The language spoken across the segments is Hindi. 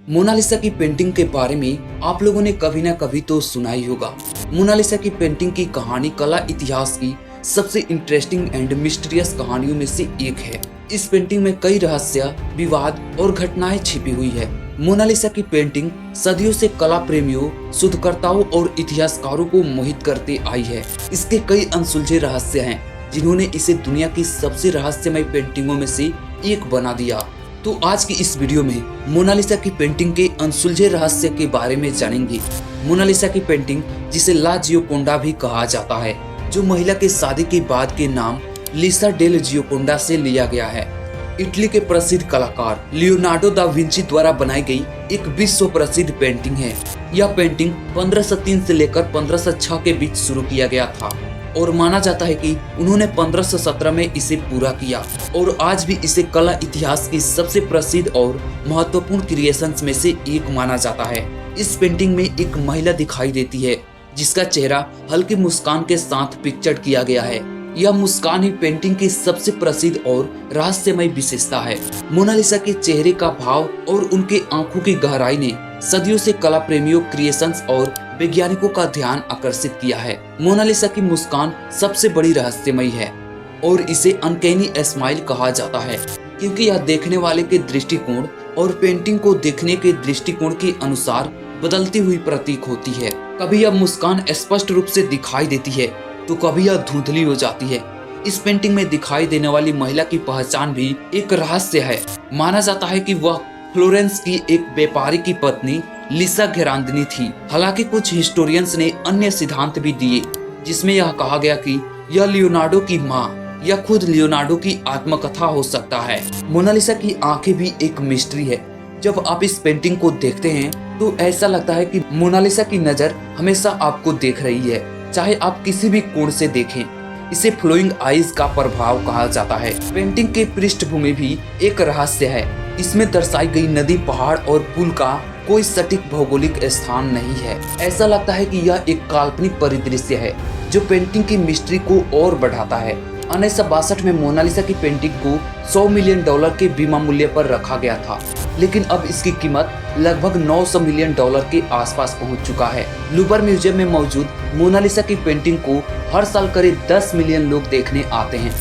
मोनालिसा की पेंटिंग के बारे में आप लोगों ने कभी ना कभी तो सुना ही होगा। मोनालिसा की पेंटिंग की कहानी कला इतिहास की सबसे इंटरेस्टिंग एंड मिस्टीरियस कहानियों में से एक है। इस पेंटिंग में कई रहस्य, विवाद और घटनाएं छिपी हुई है। मोनालिसा की पेंटिंग सदियों से कला प्रेमियों, शोधकर्ताओं और इतिहासकारों को मोहित करते आई है। इसके कई अनसुलझे रहस्य हैं, जिन्होंने इसे दुनिया की सबसे रहस्यमय पेंटिंगों में से एक बना दिया। तो आज की इस वीडियो में मोनालिसा की पेंटिंग के अनसुलझे रहस्य के बारे में जानेंगे। मोनालिसा की पेंटिंग, जिसे ला जियोकोंडा भी कहा जाता है, जो महिला के शादी के बाद के नाम लिसा डेल जियोकोंडा से लिया गया है, इटली के प्रसिद्ध कलाकार लियोनार्डो दा विंची द्वारा बनाई गई एक विश्व प्रसिद्ध पेंटिंग है। यह पेंटिंग 1503 से लेकर 1506 के बीच शुरू किया गया था और माना जाता है कि उन्होंने 1517 में इसे पूरा किया और आज भी इसे कला इतिहास की सबसे प्रसिद्ध और महत्वपूर्ण क्रिएशंस में से एक माना जाता है। इस पेंटिंग में एक महिला दिखाई देती है, जिसका चेहरा हल्की मुस्कान के साथ पिक्चर्ड किया गया है। यह मुस्कान ही पेंटिंग की सबसे प्रसिद्ध और रहस्यमय विशेषता है। मोनालिसा के चेहरे का भाव और उनके आंखों की गहराई ने सदियों से कला प्रेमियों, क्रिएशंस और वैज्ञानिकों का ध्यान आकर्षित किया है। मोनालिसा की मुस्कान सबसे बड़ी रहस्यमय है और इसे अनकैनी स्माइल कहा जाता है, क्योंकि यह देखने वाले के दृष्टिकोण और पेंटिंग को देखने के दृष्टिकोण के अनुसार बदलती हुई प्रतीक होती है। कभी यह मुस्कान स्पष्ट रूप से दिखाई देती है तो कभी यह धुंधली हो जाती है। इस पेंटिंग में दिखाई देने वाली महिला की पहचान भी एक रहस्य है। माना जाता है कि वह फ्लोरेंस की एक व्यापारी की पत्नी लिसा घेरांदिनी थी। हालांकि कुछ हिस्टोरियंस ने अन्य सिद्धांत भी दिए, जिसमें यह कहा गया कि यह लियोनार्डो की माँ या खुद लियोनार्डो की आत्मकथा हो सकता है। मोनालिसा की आंखें भी एक मिस्ट्री है। जब आप इस पेंटिंग को देखते हैं तो ऐसा लगता है कि मोनालिसा की नजर हमेशा आपको देख रही है, चाहे आप किसी भी कोण से देखें। इसे फ्लोइंग आईज का प्रभाव कहा जाता है। पेंटिंग के पृष्ठभूमि भी एक रहस्य है। इसमें दर्शाई गई नदी, पहाड़ और पुल का कोई सटीक भौगोलिक स्थान नहीं है। ऐसा लगता है कि यह एक काल्पनिक परिदृश्य है, जो पेंटिंग की मिस्ट्री को और बढ़ाता है। 1962 में मोनालिसा की पेंटिंग को $100 मिलियन के बीमा मूल्य पर रखा गया था, लेकिन अब इसकी कीमत लगभग $900 मिलियन के आसपास पहुंच चुका है। लूवर म्यूजियम में मौजूद मोनालिसा की पेंटिंग को हर साल करीब 10 मिलियन लोग देखने आते हैं।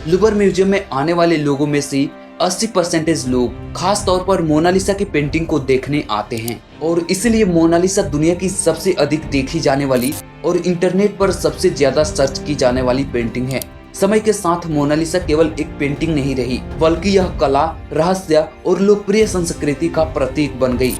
लूवर म्यूजियम में आने वाले लोगों में से 80% लोग खास तौर पर मोनालिसा की पेंटिंग को देखने आते हैं और इसलिए मोनालिसा दुनिया की सबसे अधिक देखी जाने वाली और इंटरनेट पर सबसे ज्यादा सर्च की जाने वाली पेंटिंग है। समय के साथ मोनालिसा केवल एक पेंटिंग नहीं रही, बल्कि यह कला, रहस्य और लोकप्रिय संस्कृति का प्रतीक बन गई।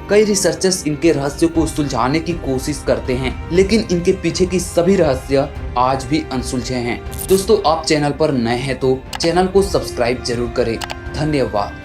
कई रिसर्चर्स इनके रहस्यों को सुलझाने की कोशिश करते हैं, लेकिन इनके पीछे की सभी रहस्य आज भी अनसुलझे हैं। दोस्तों, आप चैनल पर नए हैं तो चैनल को सब्सक्राइब जरूर करें। धन्यवाद।